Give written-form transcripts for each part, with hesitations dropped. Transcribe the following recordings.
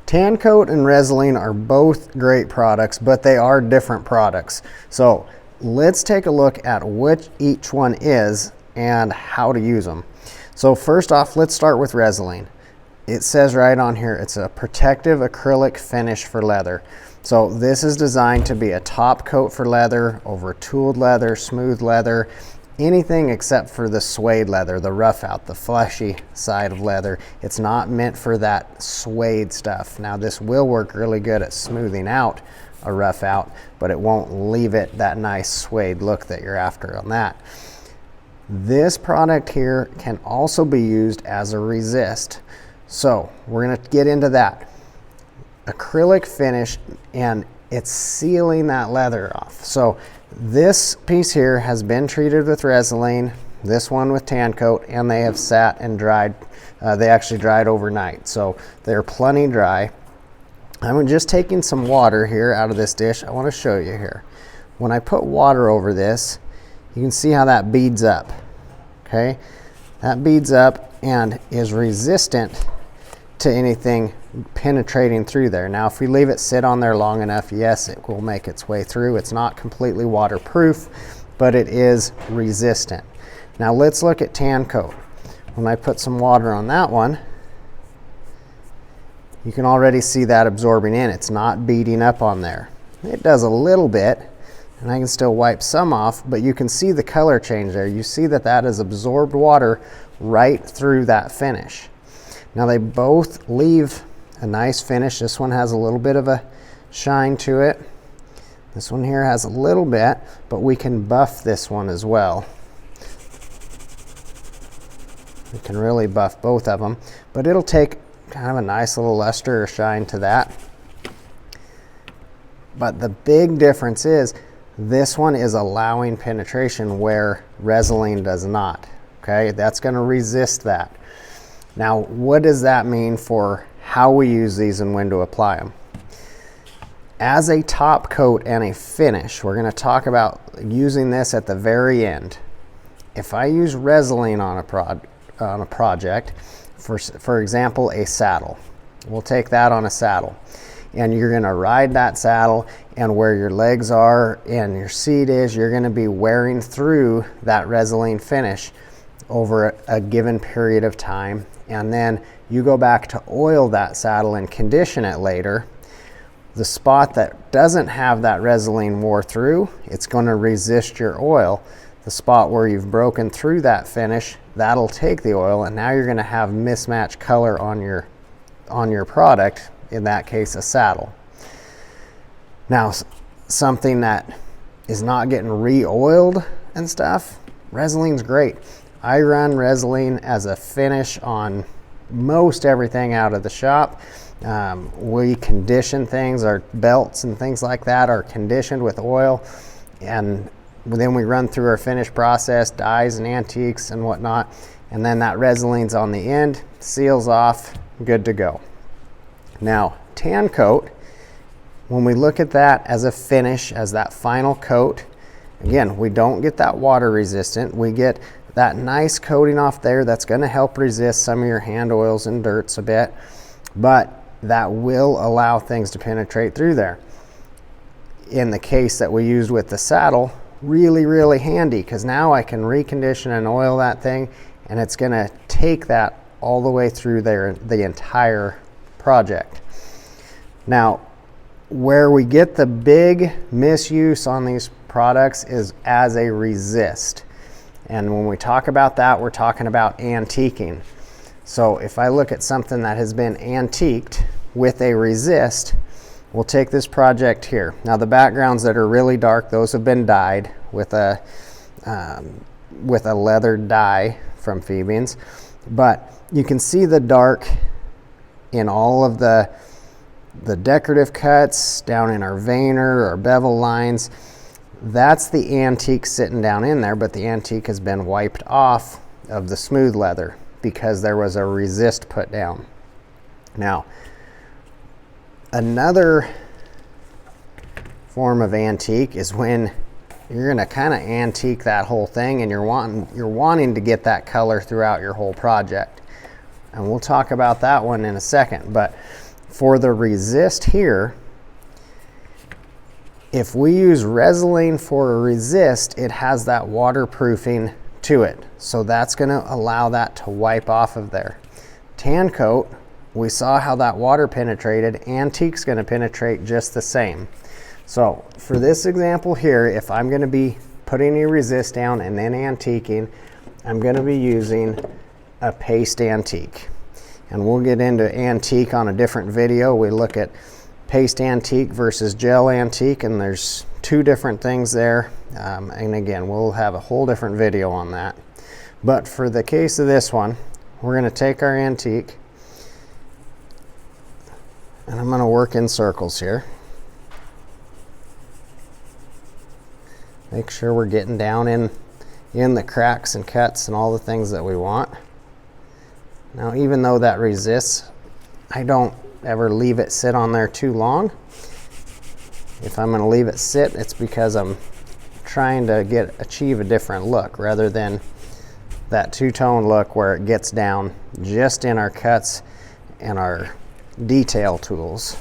Tan-Kote and Resolene are both great products, but they are different products. So let's take a look at what each one is and how to use them. So first off, let's start with Resolene. It says right on here, it's a protective acrylic finish for leather. So this is designed to be a top coat for leather, over tooled leather, smooth leather, anything except for the suede leather, the rough out, the fleshy side of leather. It's not meant for that suede stuff. Now this will work really good at smoothing out a rough out, but it won't leave it that nice suede look that you're after on that. This product here can also be used as a resist. So we're going to get into that. Acrylic finish, and it's sealing that leather off. So this piece here has been treated with Resolene, this one with Tan-Kote, and they have sat and dried. They actually dried overnight, so they're plenty dry. I'm just taking some water here out of this dish. I want to show you here. When I put water over this, you can see how that beads up. Okay, that beads up and is resistant to anything penetrating through there. Now if we leave it sit on there long enough, yes, it will make its way through. It's not completely waterproof, but it is resistant. Now let's look at Tan-Kote. When I put some water on that one, you can already see that absorbing in. It's not beating up on there. It does a little bit, and I can still wipe some off, but you can see the color change there. You see that that has absorbed water right through that finish. Now they both leave a nice finish. This one has a little bit of a shine to it. This one here has a little bit, but we can buff this one as well. We can really buff both of them, but it'll take kind of a nice little luster or shine to that. But the big difference is this one is allowing penetration where Resolene does not. Okay, that's going to resist that. Now, what does that mean for how we use these and when to apply them? As a top coat and a finish, we're going to talk about using this at the very end. If I use Resolene on a project, for example, a saddle, we'll take that on a saddle, and you're going to ride that saddle, and where your legs are and your seat is, you're going to be wearing through that Resolene finish over a given period of time, and then you go back to oil that saddle and condition it later. The spot that doesn't have that Resolene wore through, it's going to resist your oil. The spot where you've broken through that finish, that'll take the oil, and now you're going to have mismatched color on your product, in that case a saddle. Now something that is not getting re-oiled and stuff, Resolene's great. I run Resolene as a finish on most everything out of the shop. We condition things, our belts and things like that are conditioned with oil, and then we run through our finish process, dyes and antiques and whatnot, and then that Resolene's on the end, seals off, good to go. Now Tan-Kote, when we look at that as a finish, as that final coat, again, we don't get that water resistant. We get that nice coating off there that's going to help resist some of your hand oils and dirts a bit, but that will allow things to penetrate through there. In the case that we used with the saddle, really handy, because now I can recondition and oil that thing, and it's going to take that all the way through there, the entire project. Now, where we get the big misuse on these products is as a resist. And when we talk about that, we're talking about antiquing. So if I look at something that has been antiqued with a resist, we'll take this project here. Now the backgrounds that are really dark, those have been dyed with a leather dye from Phoebeans. But you can see the dark in all of the decorative cuts down in our veinner, our bevel lines. That's the antique sitting down in there, but the antique has been wiped off of the smooth leather because there was a resist put down. Now, another form of antique is when you're going to kind of antique that whole thing, and you're wanting to get that color throughout your whole project. And we'll talk about that one in a second, but for the resist here, if we use Resolene for a resist, it has that waterproofing to it. So that's going to allow that to wipe off of there. Tan-Kote, we saw how that water penetrated. Antique's going to penetrate just the same. So for this example here, if I'm going to be putting a resist down and then antiquing, I'm going to be using a paste antique. And we'll get into antique on a different video. We look at paste antique versus gel antique, and there's two different things there. And again, we'll have a whole different video on that. But for the case of this one, we're going to take our antique, and I'm going to work in circles here. Make sure we're getting down in the cracks and cuts and all the things that we want. Now, even though that resists, I don't ever leave it sit on there too long. If I'm going to leave it sit, it's because I'm trying to achieve a different look rather than that two-tone look where it gets down just in our cuts and our detail tools.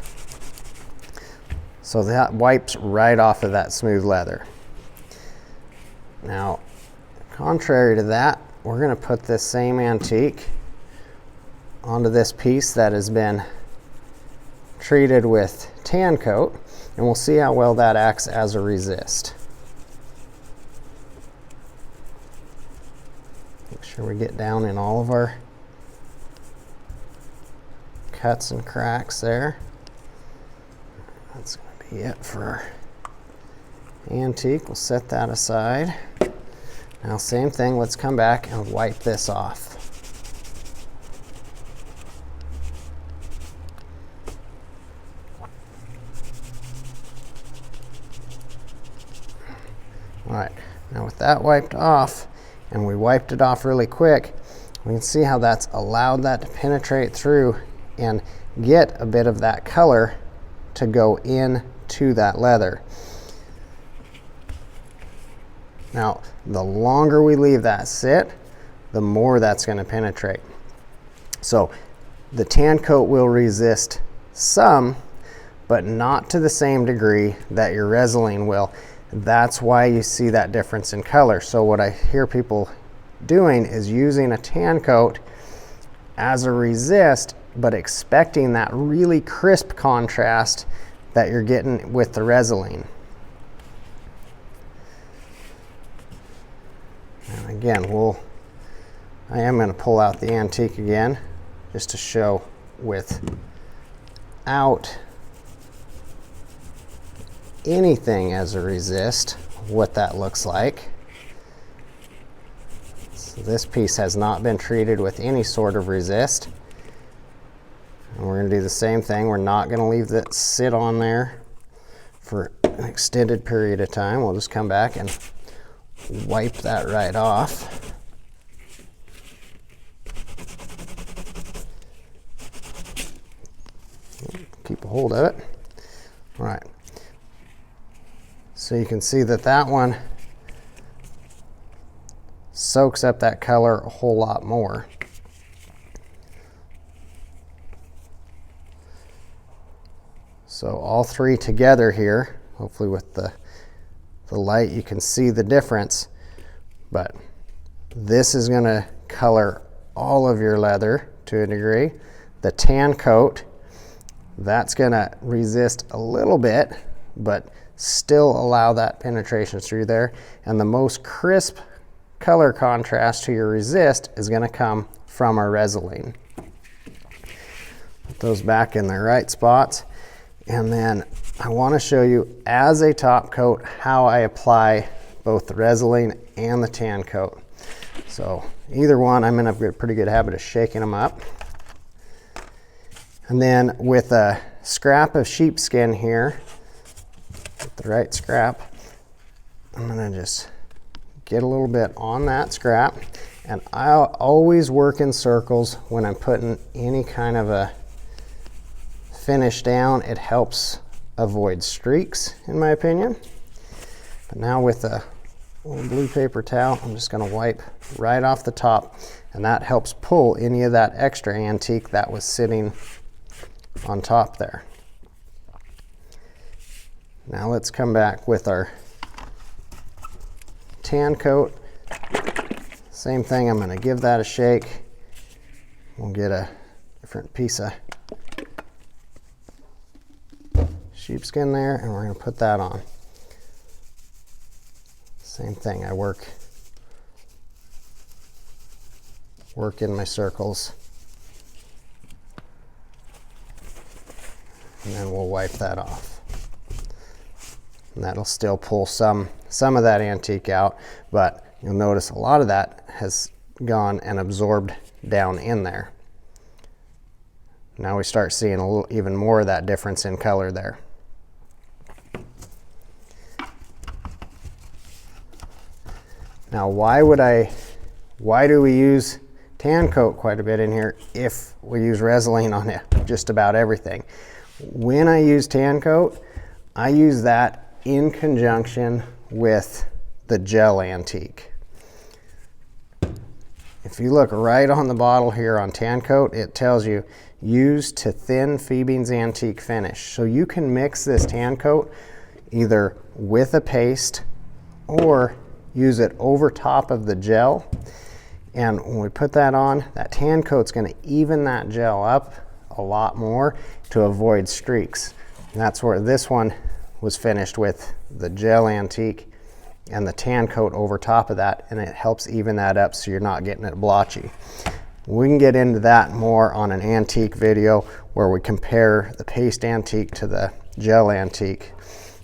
So that wipes right off of that smooth leather. Now, contrary to that, we're going to put this same antique onto this piece that has been treated with Tan-Kote, and we'll see how well that acts as a resist. Make sure we get down in all of our cuts and cracks there. That's going to be it for our antique. We'll set that aside. Now, same thing, let's come back and wipe this off. All right, now with that wiped off, and we wiped it off really quick, we can see how that's allowed that to penetrate through and get a bit of that color to go into that leather. Now, the longer we leave that sit, the more that's going to penetrate. So the Tan-Kote will resist some, but not to the same degree that your Resolene will. That's why you see that difference in color. So what I hear people doing is using a Tan-Kote as a resist, but expecting that really crisp contrast that you're getting with the Resolene. And again, I am going to pull out the antique again just to show without anything as a resist what that looks like. So this piece has not been treated with any sort of resist. And we're going to do the same thing. We're not going to leave that sit on there for an extended period of time. We'll just come back and wipe that right off. Keep a hold of it. All right. So you can see that that one soaks up that color a whole lot more. So all three together here, hopefully with the light you can see the difference, but this is going to color all of your leather to a degree. The Tan-Kote, that's going to resist a little bit, but still allow that penetration through there. And the most crisp color contrast to your resist is going to come from our Resolene. Put those back in their right spots. And then I want to show you as a top coat how I apply both the Resolene and the Tan-Kote. So either one, I'm in a pretty good habit of shaking them up. And then with a scrap of sheepskin here, with the right scrap, I'm going to just get a little bit on that scrap. And I'll always work in circles when I'm putting any kind of a finish down. It helps avoid streaks, in my opinion. But now with a little blue paper towel, I'm just going to wipe right off the top, and that helps pull any of that extra antique that was sitting on top there. Now let's come back with our Tan-Kote. Same thing, I'm going to give that a shake. We'll get a different piece of sheepskin there, and we're going to put that on. Same thing, I work in my circles, and then we'll wipe that off. And that'll still pull some of that antique out, but you'll notice a lot of that has gone and absorbed down in there. Now we start seeing a little even more of that difference in color there. Now why do we use Tan-Kote quite a bit in here if we use Resolene on it, just about everything? When I use Tan-Kote, I use that in conjunction with the gel antique. If you look right on the bottle here on Tan-Kote, it tells you use to thin Phoebe's antique finish. So you can mix this Tan-Kote either with a paste or use it over top of the gel. And when we put that on, that Tan-Kote's going to even that gel up a lot more to avoid streaks. And that's where this one was finished with the gel antique and the Tan-Kote over top of that, and it helps even that up so you're not getting it blotchy. We can get into that more on an antique video where we compare the paste antique to the gel antique.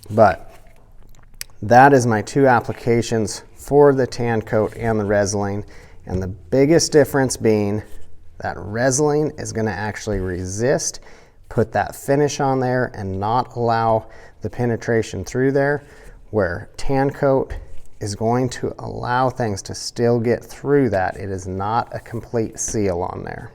But that is my two applications for the Tan-Kote and the Resolene. And the biggest difference being that Resolene is going to actually resist, put that finish on there and not allow the penetration through there, where Tan-Kote is going to allow things to still get through that. It is not a complete seal on there.